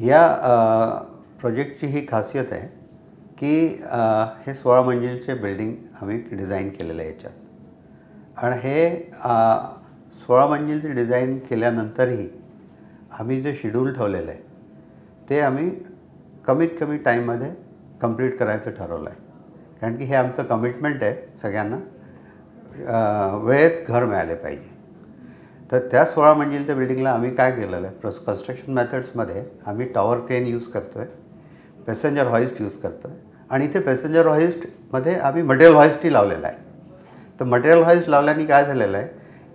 या प्रोजेक्टची ही खासियत आहे की हे 16 मंजिलचे बिल्डिंग आम्ही डिझाईन केलेलं आहे याच्यात आणि हे 16 मंजिलचे डिझाईन केल्यानंतरही आम्ही जे शेड्यूल ठेवलेलं आहे ते आम्ही कमीत कमी टाईममध्ये कंप्लीट करायचं ठरवलं आहे. कारण की हे आमचं कमिटमेंट आहे सगळ्यांना वेळेत घर मिळाले पाहिजे. तर त्या 16 मंजिलच्या बिल्डिंगला आम्ही काय केलेलं आहे, कन्स्ट्रक्शन मेथड्समध्ये आम्ही टॉवर क्रेन यूज करतो आहे, पॅसेंजर हॉइस्ट यूज करतो आहे आणि इथे पॅसेंजर हॉइस्टमध्ये आम्ही मटेरियल हॉइस्टही लावलेला आहे. तर मटेरियल हॉइस्ट लावल्याने काय झालेलं आहे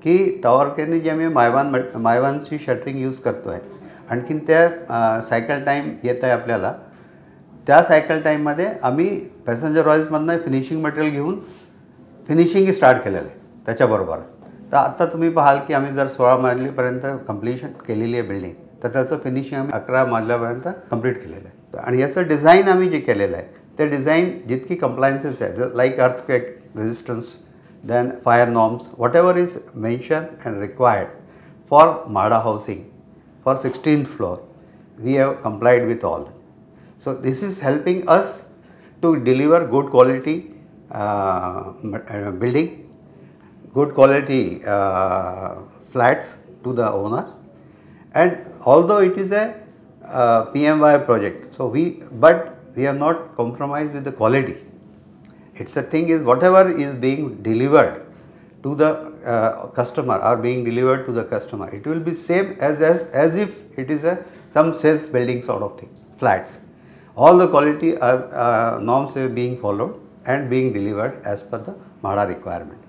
की टॉवर क्रेनने जे आम्ही मायवानची शटरिंग यूज करतो आहे, आणखीन त्या सायकल टाईम येत आहे आपल्याला, त्या सायकल टाईममध्ये आम्ही पॅसेंजर हॉइस्टमधनं फिनिशिंग मटेरियल घेऊन फिनिशिंगही स्टार्ट केलेलं आहे त्याच्याबरोबर. तर आत्ता तुम्ही पाहाल की आम्ही जर 16 मजलीपर्यंत कंप्लीशन केलेली आहे बिल्डिंग, तर त्याचं फिनिशिंग आम्ही 11 मजल्यापर्यंत कंप्लीट केलेलं आहे. आणि याचं डिझाईन आम्ही जे केलेलं आहे ते डिझाईन जितकी कंप्लायन्सेस आहे, like earthquake resistance, then fire norms, whatever is mentioned and required for MHADA housing for 16th floor, we have complied with all. So this is helping us to deliver good quality building, good quality flats to the owner. And although it is a PMY project, so but we have not compromised with the quality. It's the thing is whatever is being delivered to the customer or being delivered to the customer, it will be same as if it is some sales building sort of thing, flats. All the quality norms are being followed and being delivered as per the MHADA requirement.